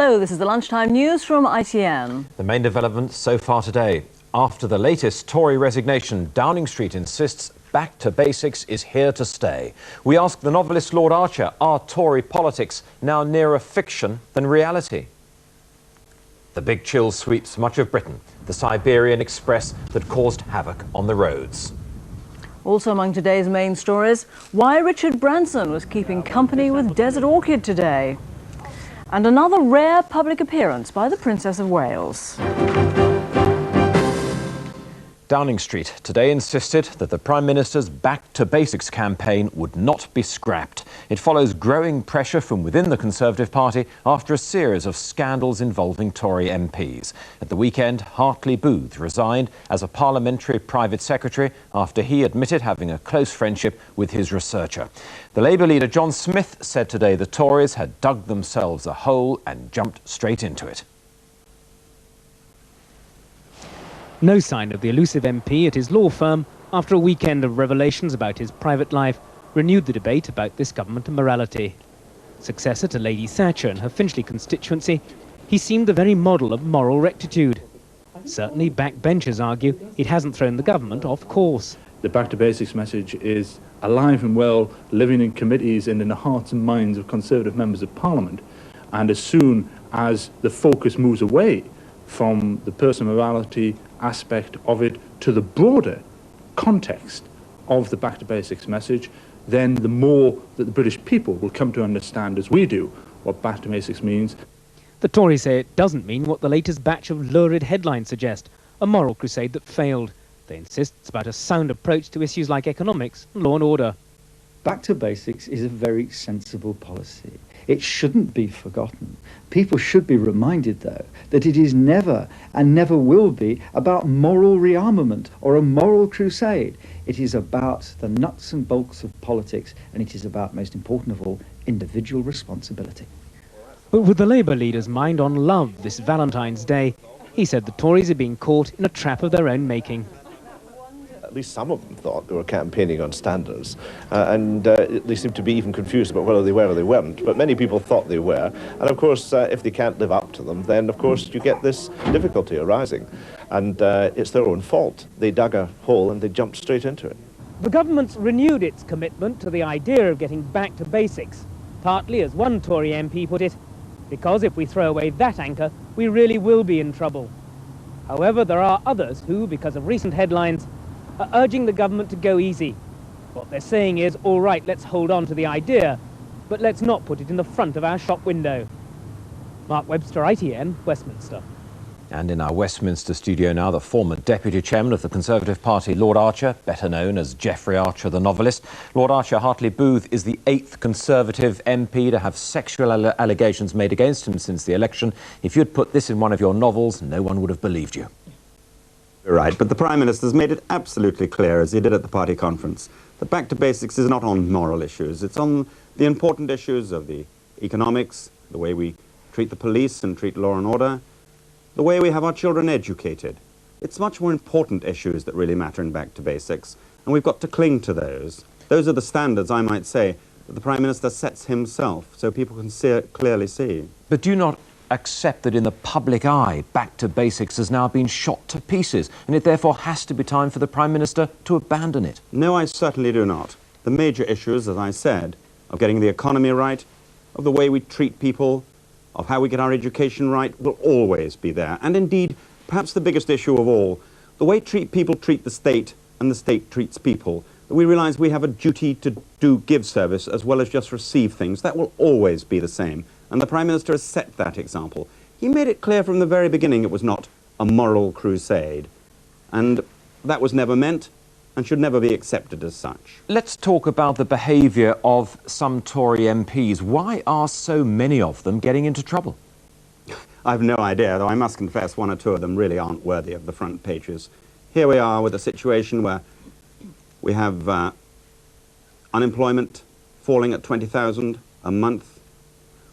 Hello, this is the Lunchtime News from ITN. The main developments so far today. After the latest Tory resignation, Downing Street insists back to basics is here to stay. We ask the novelist Lord Archer, are Tory politics now nearer fiction than reality? The big chill sweeps much of Britain, the Siberian Express that caused havoc on the roads. Also among today's main stories, why Richard Branson was keeping company with Desert Orchid today. And another rare public appearance by the Princess of Wales. Downing Street today insisted that the Prime Minister's Back to Basics campaign would not be scrapped. It follows growing pressure from within the Conservative Party after a series of scandals involving Tory MPs. At the weekend, Hartley Booth resigned as a parliamentary private secretary after he admitted having a close friendship with his researcher. The Labour leader John Smith said today the Tories had dug themselves a hole and jumped straight into it. No sign of the elusive MP at his law firm after a weekend of revelations about his private life renewed the debate about this government and morality. Successor to Lady Thatcher in her Finchley constituency, he seemed the very model of moral rectitude. Certainly backbenchers argue it hasn't thrown the government off course. The Back to Basics message is alive and well, living in committees and in the hearts and minds of Conservative members of Parliament. And as soon as the focus moves away from the personal morality aspect of it to the broader context of the Back to Basics message, then the more that the British people will come to understand, as we do, what Back to Basics means. The Tories say it doesn't mean what the latest batch of lurid headlines suggest, a moral crusade that failed. They insist it's about a sound approach to issues like economics and law and order. Back to Basics is a very sensible policy. It shouldn't be forgotten. People should be reminded, though, that it is never and never will be about moral rearmament or a moral crusade. It is about the nuts and bolts of politics, and it is about, most important of all, individual responsibility. But with the Labour leader's mind on love this Valentine's Day, he said the Tories are being caught in a trap of their own making. At least some of them thought they were campaigning on standards, and they seemed to be even confused about whether they were or they weren't, but many people thought they were. And of course, if they can't live up to them, then of course you get this difficulty arising. And it's their own fault. They dug a hole and they jumped straight into it. The government's renewed its commitment to the idea of getting back to basics, partly, as one Tory MP put it, because if we throw away that anchor, we really will be in trouble. However, there are others who, because of recent headlines, are urging the government to go easy. What they're saying is, all right, let's hold on to the idea, but let's not put it in the front of our shop window. Mark Webster, ITN, Westminster. And in our Westminster studio now, the former Deputy Chairman of the Conservative Party, Lord Archer, better known as Geoffrey Archer, the novelist. Lord Archer, Hartley Booth is the 8th Conservative MP to have sexual allegations made against him since the election. If you'd put this in one of your novels, no one would have believed you. Right, but the Prime Minister's made it absolutely clear, as he did at the party conference, that Back to Basics is not on moral issues. It's on the important issues of the economics, the way we treat the police and treat law and order, the way we have our children educated. It's much more important issues that really matter in Back to Basics, and we've got to cling to those. Those are the standards, I might say, that the Prime Minister sets himself, so people can clearly see. But do not accept that in the public eye, Back to Basics has now been shot to pieces, and it therefore has to be time for the Prime Minister to abandon it. No, I certainly do not. The major issues, as I said, of getting the economy right, of the way we treat people, of how we get our education right, will always be there. And indeed, perhaps the biggest issue of all, the way people treat the state and the state treats people. That we realise we have a duty to give service as well as just receive things. That will always be the same. And the Prime Minister has set that example. He made it clear from the very beginning it was not a moral crusade. And that was never meant and should never be accepted as such. Let's talk about the behaviour of some Tory MPs. Why are so many of them getting into trouble? I've no idea, though I must confess one or two of them really aren't worthy of the front pages. Here we are with a situation where we have unemployment falling at 20,000 a month.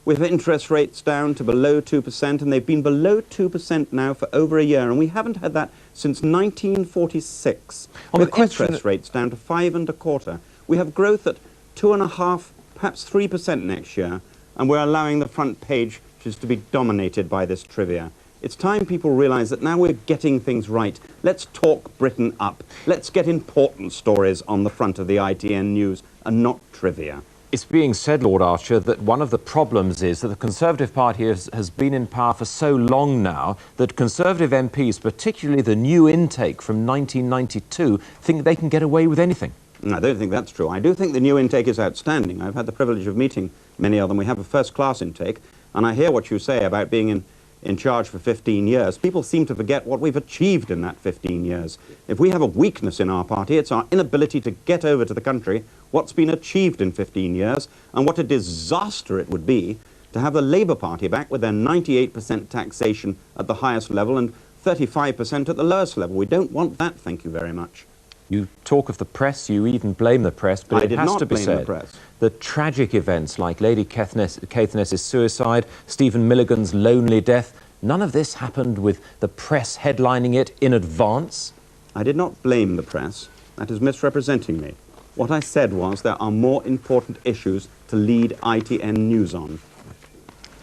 We have interest rates down to below 2%, and they've been below 2% now for over a year, and we haven't had that since 1946. With interest rates down to 5.25%. We have growth at 2.5%, perhaps 3% next year, and we're allowing the front page which is to be dominated by this trivia. It's time people realise that now we're getting things right. Let's talk Britain up. Let's get important stories on the front of the ITN News and not trivia. It's being said, Lord Archer, that one of the problems is that the Conservative Party has been in power for so long now that Conservative MPs, particularly the new intake from 1992, think they can get away with anything. I don't think that's true. I do think the new intake is outstanding. I've had the privilege of meeting many of them. We have a first-class intake, and I hear what you say about being in charge for 15 years. People seem to forget what we've achieved in that 15 years. If we have a weakness in our party, it's our inability to get over to the country what's been achieved in 15 years and what a disaster it would be to have the Labour Party back with their 98% taxation at the highest level and 35% at the lowest level. We don't want that, thank you very much. You talk of the press, you even blame the press, but it has to be said the tragic events like Lady Caithness's suicide, Stephen Milligan's lonely death, none of this happened with the press headlining it in advance? I did not blame the press. That is misrepresenting me. What I said was there are more important issues to lead ITN News on.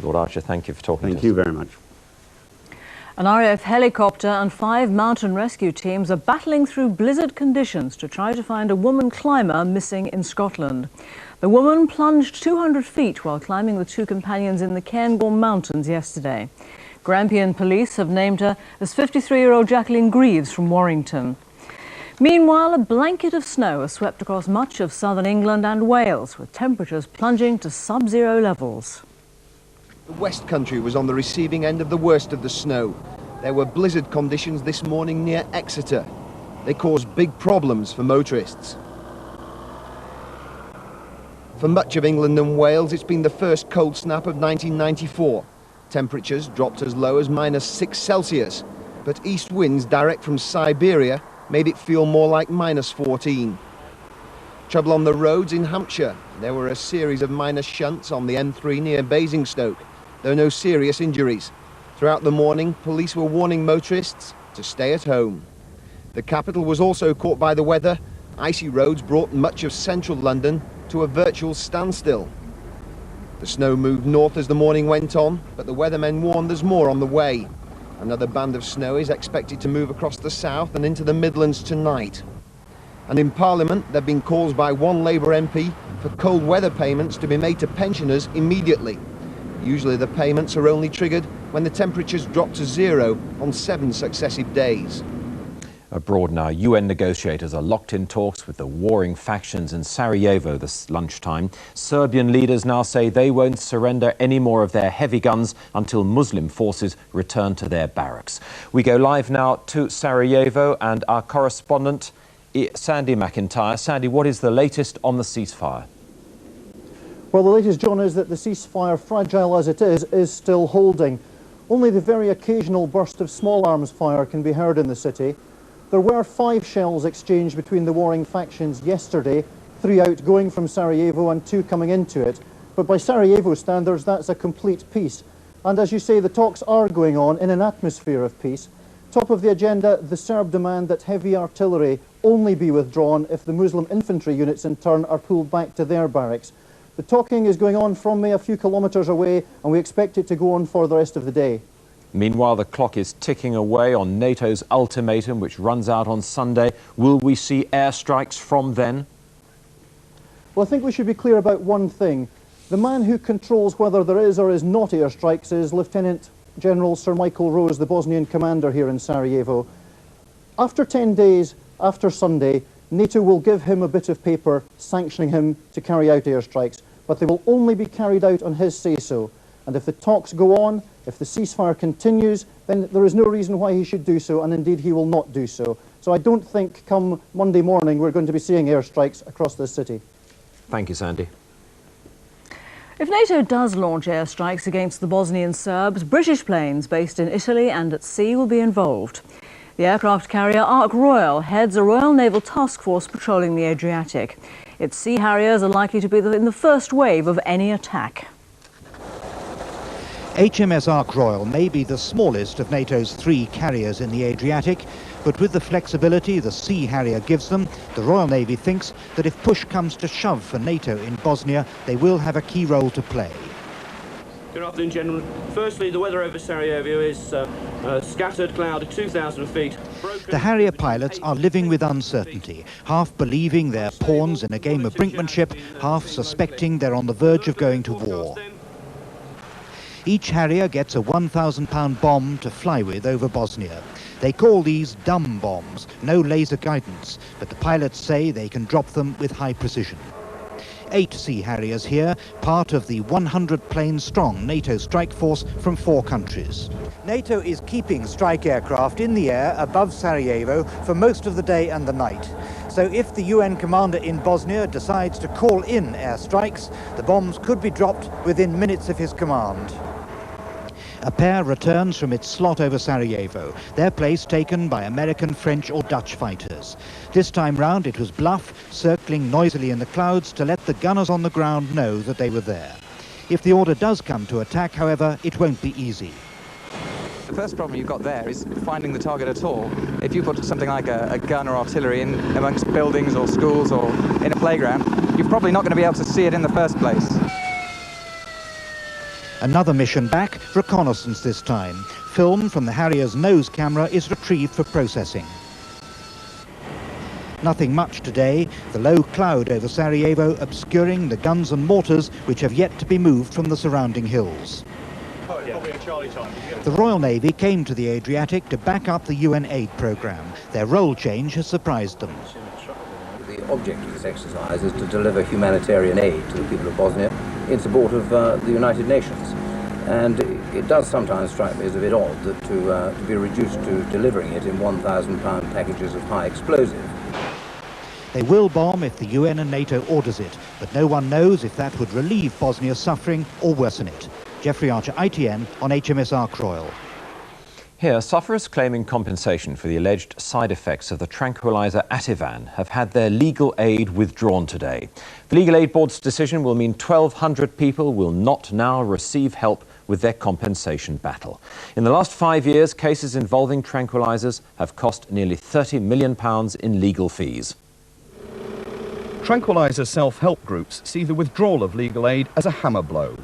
Lord Archer, thank you for talking to us. Thank you very much. An RAF helicopter and 5 mountain rescue teams are battling through blizzard conditions to try to find a woman climber missing in Scotland. The woman plunged 200 feet while climbing with 2 companions in the Cairngorm Mountains yesterday. Grampian police have named her as 53-year-old Jacqueline Greaves from Warrington. Meanwhile, a blanket of snow has swept across much of southern England and Wales, with temperatures plunging to sub-zero levels. The West Country was on the receiving end of the worst of the snow. There were blizzard conditions this morning near Exeter. They caused big problems for motorists. For much of England and Wales, it's been the first cold snap of 1994. Temperatures dropped as low as -6 Celsius, but east winds direct from Siberia made it feel more like -14. Trouble on the roads in Hampshire. There were a series of minor shunts on the M3 near Basingstoke. There were no serious injuries. Throughout the morning, police were warning motorists to stay at home. The capital was also caught by the weather. Icy roads brought much of central London to a virtual standstill. The snow moved north as the morning went on, but the weathermen warned there's more on the way. Another band of snow is expected to move across the south and into the Midlands tonight. And in Parliament, there have been calls by one Labour MP for cold weather payments to be made to pensioners immediately. Usually the payments are only triggered when the temperatures drop to 0 on 7 successive days. Abroad now, UN negotiators are locked in talks with the warring factions in Sarajevo this lunchtime. Serbian leaders now say they won't surrender any more of their heavy guns until Muslim forces return to their barracks. We go live now to Sarajevo and our correspondent, Sandy McIntyre. Sandy, what is the latest on the ceasefire? Well, the latest, John, is that the ceasefire, fragile as it is still holding. Only the very occasional burst of small arms fire can be heard in the city. There were 5 shells exchanged between the warring factions yesterday, 3 outgoing from Sarajevo and 2 coming into it. But by Sarajevo standards, that's a complete peace. And as you say, the talks are going on in an atmosphere of peace. Top of the agenda, the Serb demand that heavy artillery only be withdrawn if the Muslim infantry units in turn are pulled back to their barracks. The talking is going on from me a few kilometres away, and we expect it to go on for the rest of the day. Meanwhile, the clock is ticking away on NATO's ultimatum, which runs out on Sunday. Will we see airstrikes from then? Well, I think we should be clear about one thing. The man who controls whether there is or is not airstrikes is Lieutenant General Sir Michael Rose, the Bosnian commander here in Sarajevo. After 10 days, after Sunday, NATO will give him a bit of paper sanctioning him to carry out airstrikes, but they will only be carried out on his say-so. And if the talks go on, if the ceasefire continues, then there is no reason why he should do so, and indeed he will not do so. So I don't think come Monday morning we're going to be seeing airstrikes across this city. Thank you, Sandy. If NATO does launch airstrikes against the Bosnian Serbs, British planes based in Italy and at sea will be involved. The aircraft carrier Ark Royal heads a Royal Naval Task Force patrolling the Adriatic. Its Sea Harriers are likely to be in the first wave of any attack. HMS Ark Royal may be the smallest of NATO's 3 carriers in the Adriatic, but with the flexibility the Sea Harrier gives them, the Royal Navy thinks that if push comes to shove for NATO in Bosnia, they will have a key role to play. Good afternoon, gentlemen. Firstly, the weather over Sarajevo is scattered cloud at 2,000 feet. The Harrier pilots are living with uncertainty, half believing they're pawns in a game of brinkmanship, half suspecting they're on the verge of going to war. Each Harrier gets a £1,000 bomb to fly with over Bosnia. They call these dumb bombs, no laser guidance, but the pilots say they can drop them with high precision. 8 Sea Harriers here, part of the 100-plane-strong NATO strike force from 4 countries. NATO is keeping strike aircraft in the air above Sarajevo for most of the day and the night. So if the UN commander in Bosnia decides to call in airstrikes, the bombs could be dropped within minutes of his command. A pair returns from its slot over Sarajevo, their place taken by American, French or Dutch fighters. This time round it was bluff, circling noisily in the clouds to let the gunners on the ground know that they were there. If the order does come to attack, however, it won't be easy. The first problem you've got there is finding the target at all. If you put something like a gun or artillery in amongst buildings or schools or in a playground, you're probably not going to be able to see it in the first place. Another mission back, reconnaissance this time. Film from the Harrier's nose camera is retrieved for processing. Nothing much today, the low cloud over Sarajevo obscuring the guns and mortars which have yet to be moved from the surrounding hills. The Royal Navy came to the Adriatic to back up the UN aid programme. Their role change has surprised them. The object of this exercise is to deliver humanitarian aid to the people of Bosnia in support of the United Nations. And it does sometimes strike me as a bit odd that to be reduced to delivering it in £1,000 packages of high explosive. They will bomb if the UN and NATO orders it, but no one knows if that would relieve Bosnia's suffering or worsen it. Jeffrey Archer, ITN, on HMS Ark Royal. Here, sufferers claiming compensation for the alleged side effects of the tranquilizer Ativan have had their legal aid withdrawn today. The Legal Aid Board's decision will mean 1,200 people will not now receive help with their compensation battle. In the last 5 years, cases involving tranquilizers have cost nearly £30 million in legal fees. Tranquilizer self-help groups see the withdrawal of legal aid as a hammer blow.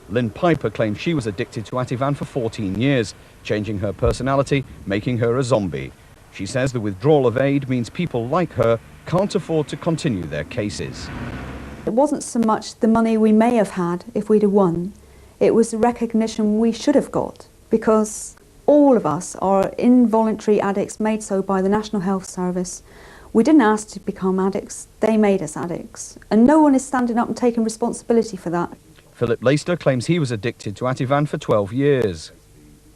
Lynn Piper claims she was addicted to Ativan for 14 years, changing her personality, making her a zombie. She says the withdrawal of aid means people like her can't afford to continue their cases. It wasn't so much the money we may have had if we'd have won, it was the recognition we should have got, because all of us are involuntary addicts made so by the National Health Service. We didn't ask to become addicts, they made us addicts, and no one is standing up and taking responsibility for that. Philip Leister claims he was addicted to Ativan for 12 years.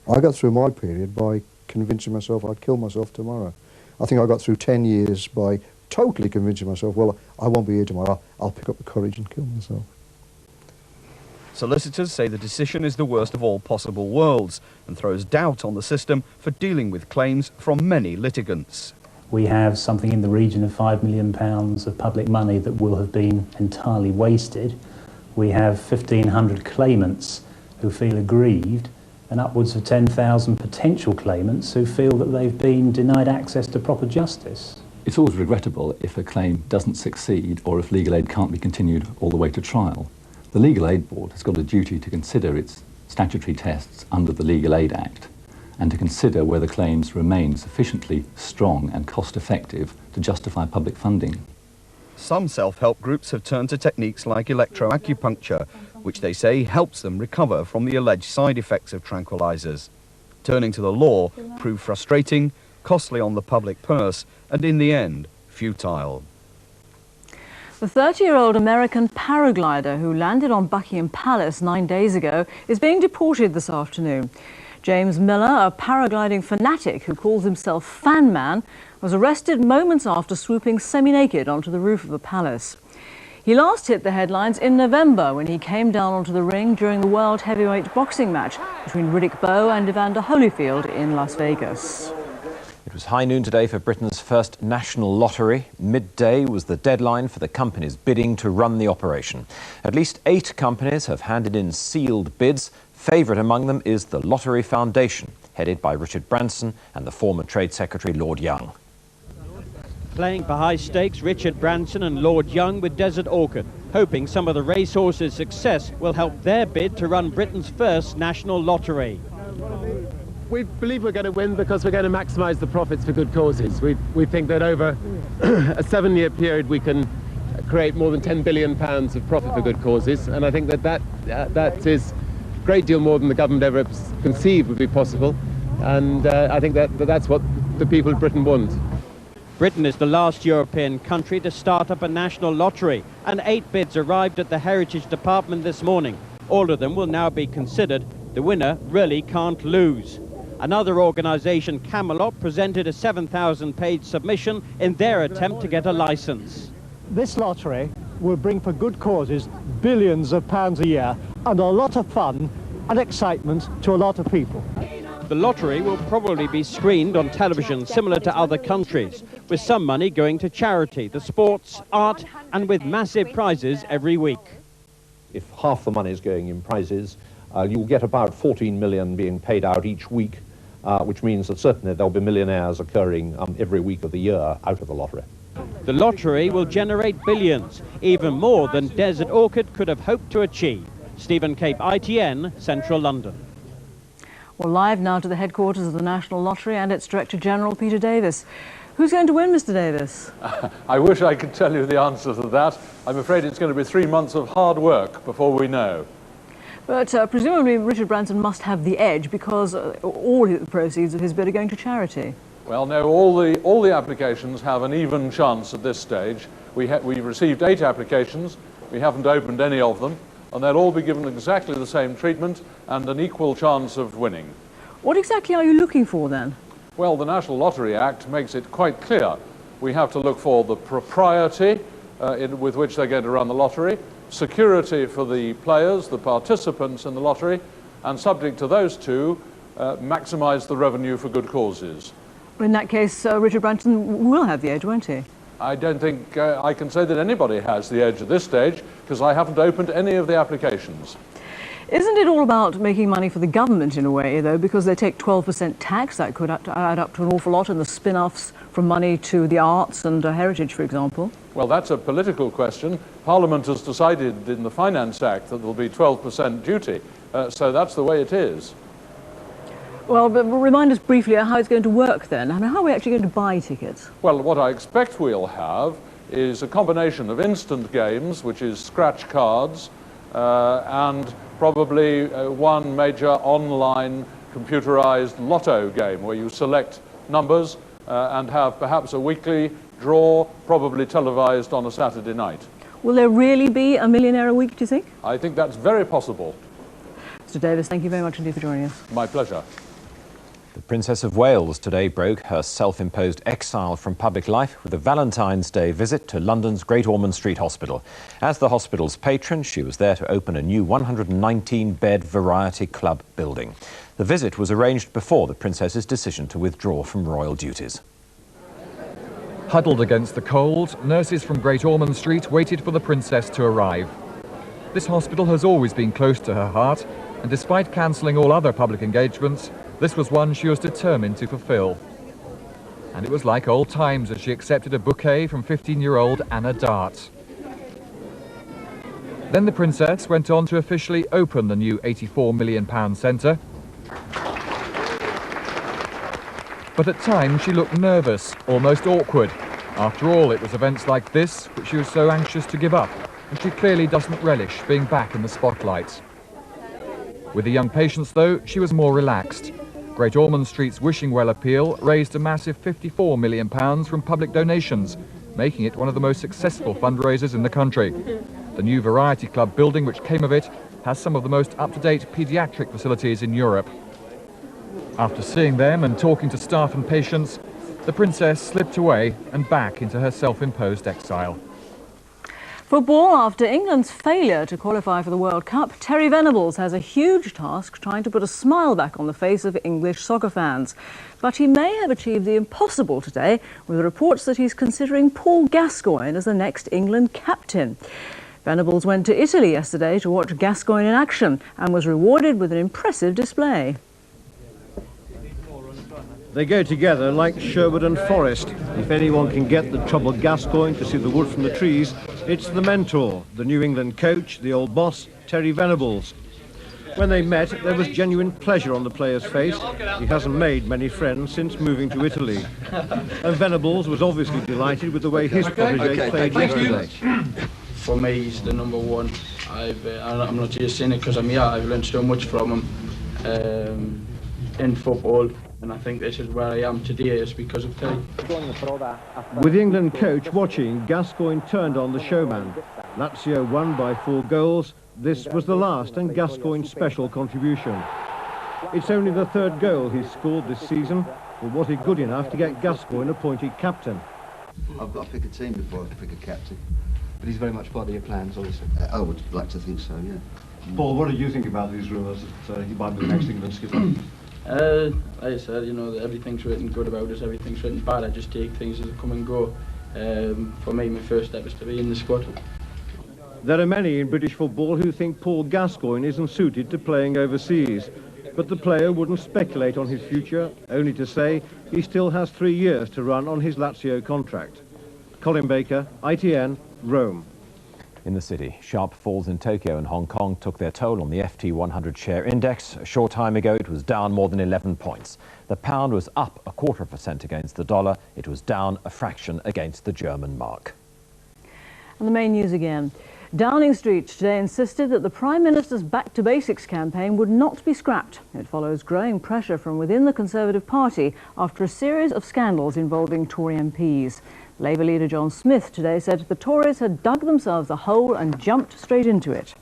I got through my period by convincing myself I'd kill myself tomorrow. I think I got through 10 years by totally convincing myself, well, I won't be here tomorrow, I'll pick up the courage and kill myself. Solicitors say the decision is the worst of all possible worlds and throws doubt on the system for dealing with claims from many litigants. We have something in the region of £5 million of public money that will have been entirely wasted. We have 1,500 claimants who feel aggrieved and upwards of 10,000 potential claimants who feel that they've been denied access to proper justice. It's always regrettable if a claim doesn't succeed or if legal aid can't be continued all the way to trial. The Legal Aid Board has got a duty to consider its statutory tests under the Legal Aid Act and to consider whether claims remain sufficiently strong and cost-effective to justify public funding. Some self-help groups have turned to techniques like electroacupuncture, which they say helps them recover from the alleged side effects of tranquilizers. Turning to the law proved frustrating, costly on the public purse, and in the end, futile. The 30-year-old American paraglider who landed on Buckingham Palace 9 days ago is being deported this afternoon. James Miller, a paragliding fanatic who calls himself Fan Man, was arrested moments after swooping semi-naked onto the roof of the palace. He last hit the headlines in November when he came down onto the ring during the World Heavyweight Boxing match between Riddick Bowe and Evander Holyfield in Las Vegas. It was high noon today for Britain's first national lottery. Midday was the deadline for the companies bidding to run the operation. At least 8 companies have handed in sealed bids. Favourite among them is the Lottery Foundation, headed by Richard Branson and the former Trade Secretary Lord Young. Playing for high stakes, Richard Branson and Lord Young with Desert Orchid, hoping some of the racehorses' success will help their bid to run Britain's first national lottery. We believe we're going to win because we're going to maximise the profits for good causes. We think that over a 7-year period we can create more than £10 billion of profit for good causes, and I think that is a great deal more than the government ever conceived would be possible, and I think that's what the people of Britain want. Britain is the last European country to start up a national lottery, and 8 bids arrived at the Heritage Department this morning. All of them will now be considered. The winner really can't lose. Another organisation, Camelot, presented a 7,000-page submission in their attempt to get a licence. This lottery will bring for good causes billions of pounds a year and a lot of fun and excitement to a lot of people. The lottery will probably be screened on television similar to other countries, with some money going to charity, the sports, art, and with massive prizes every week. If half the money is going in prizes, you'll get about 14 million being paid out each week, which means that certainly there'll be millionaires occurring every week of the year out of the lottery. The lottery will generate billions, even more than Desert Orchid could have hoped to achieve. Stephen Cape, ITN, Central London. Well, live now to the headquarters of the National Lottery and its Director General, Peter Davis. Who's going to win, Mr. Davis? I wish I could tell you the answer to that. I'm afraid it's going to be 3 months of hard work before we know. But presumably Richard Branson must have the edge because all the proceeds of his bid are going to charity. Well, no, all the applications have an even chance at this stage. We received 8 applications. We haven't opened any of them, and they'll all be given exactly the same treatment and an equal chance of winning. What exactly are you looking for then? Well, the National Lottery Act makes it quite clear. We have to look for the propriety with which they're going to run the lottery, security for the players, the participants in the lottery, and subject to those two, maximise the revenue for good causes. In that case, Richard Branson will have the edge, won't he? I don't think I can say that anybody has the edge at this stage, because I haven't opened any of the applications. Isn't it all about making money for the government in a way, though, because they take 12% tax? That could add up to an awful lot, and the spin-offs from money to the arts and heritage, for example. Well, that's a political question. Parliament has decided in the Finance Act that there'll be 12% duty, so that's the way it is. Well, but remind us briefly how it's going to work then. I mean, how are we actually going to buy tickets? Well, what I expect we'll have is a combination of instant games, which is scratch cards, and probably one major online computerized lotto game where you select numbers and have perhaps a weekly draw, probably televised on a Saturday night. Will there really be a millionaire a week, do you think? I think that's very possible. Mr. Davis, thank you very much indeed for joining us. My pleasure. The Princess of Wales today broke her self-imposed exile from public life with a Valentine's Day visit to London's Great Ormond Street Hospital. As the hospital's patron, she was there to open a new 119-bed variety club building. The visit was arranged before the Princess's decision to withdraw from royal duties. Huddled against the cold, nurses from Great Ormond Street waited for the Princess to arrive. This hospital has always been close to her heart, and despite cancelling all other public engagements, this was one she was determined to fulfil. And it was like old times as she accepted a bouquet from 15-year-old Anna Dart. Then the Princess went on to officially open the new £84 million centre. But at times she looked nervous, almost awkward. After all, it was events like this which she was so anxious to give up, and she clearly doesn't relish being back in the spotlight. With the young patients, though, she was more relaxed. Great Ormond Street's Wishing Well appeal raised a massive £54 million from public donations, making it one of the most successful fundraisers in the country. The new Variety Club building, which came of it, has some of the most up-to-date paediatric facilities in Europe. After seeing them and talking to staff and patients, the Princess slipped away and back into her self-imposed exile. Football, after England's failure to qualify for the World Cup, Terry Venables has a huge task trying to put a smile back on the face of English soccer fans. But he may have achieved the impossible today with reports that he's considering Paul Gascoigne as the next England captain. Venables went to Italy yesterday to watch Gascoigne in action and was rewarded with an impressive display. They go together like Sherwood and Forest. If anyone can get the troubled Gascoigne to see the wood from the trees, it's the mentor, the New England coach, the old boss, Terry Venables. When they met, there was genuine pleasure on the player's face. He hasn't made many friends since moving to Italy. And Venables was obviously delighted with the way his protégé played yesterday. For me, he's the number one. I'm not just saying it because I'm here. I've learned so much from him in football. And I think this is where I am today is because of Terry. With the England coach watching, Gascoigne turned on the showman. Lazio won by 4 goals. This was the last and Gascoigne's special contribution. It's only the 3rd goal he's scored this season, but was it good enough to get Gascoigne appointed captain? I've got to pick a team before I pick a captain. But he's very much part of your plans, obviously. I would like to think so, yeah. Paul, what did you think about these rumours that he might be the next England skipper? Like I said, you know, everything's written good about us, everything's written bad. I just take things as they come and go. For me, my first step is to be in the squad. There are many in British football who think Paul Gascoigne isn't suited to playing overseas. But the player wouldn't speculate on his future, only to say he still has 3 years to run on his Lazio contract. Colin Baker, ITN, Rome. In the city, sharp falls in Tokyo and Hong Kong took their toll on the FT 100 share index. A short time ago, it was down more than 11 points. The pound was up 0.25% against the dollar. It was down a fraction against the German mark. And the main news again. Downing Street today insisted that the Prime Minister's Back to Basics campaign would not be scrapped. It follows growing pressure from within the Conservative Party after a series of scandals involving Tory MPs. Labour leader John Smith today said the Tories had dug themselves a hole and jumped straight into it.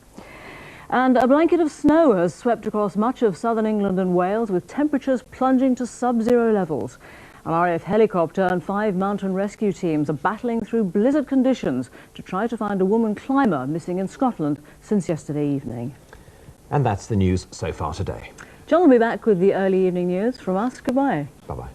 And a blanket of snow has swept across much of southern England and Wales, with temperatures plunging to sub-zero levels. An RAF helicopter and 5 mountain rescue teams are battling through blizzard conditions to try to find a woman climber missing in Scotland since yesterday evening. And that's the news so far today. John will be back with the early evening news. From us, goodbye. Bye-bye.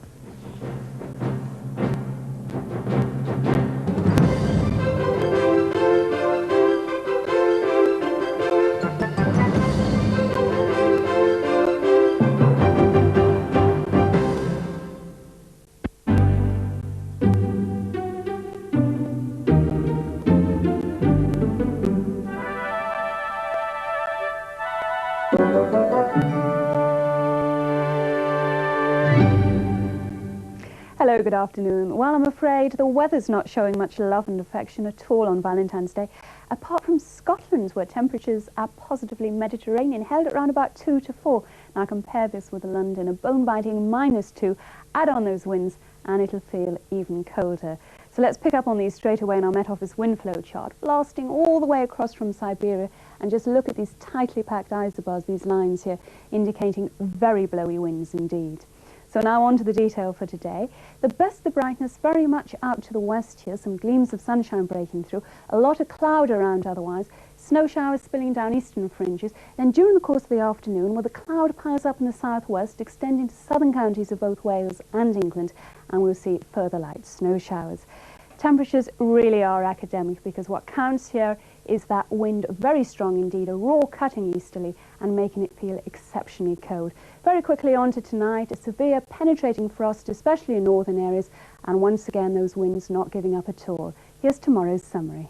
Hello, good afternoon. Well, I'm afraid the weather's not showing much love and affection at all on Valentine's Day, apart from Scotland, where temperatures are positively Mediterranean, held at around about 2 to 4. Now compare this with London, a bone-biting -2. Add on those winds and it'll feel even colder. So let's pick up on these straight away in our Met Office wind flow chart, blasting all the way across from Siberia, and just look at these tightly packed isobars, these lines here, indicating very blowy winds indeed. So now on to the detail for today. The best of the brightness very much out to the west here, some gleams of sunshine breaking through, a lot of cloud around otherwise, snow showers spilling down eastern fringes. Then during the course of the afternoon, well, the cloud piles up in the southwest, extending to southern counties of both Wales and England, and we'll see further light snow showers. Temperatures really are academic because what counts here is that wind very strong indeed, a raw cutting easterly and making it feel exceptionally cold. Very quickly on to tonight, a severe penetrating frost, especially in northern areas, and once again those winds not giving up at all. Here's tomorrow's summary.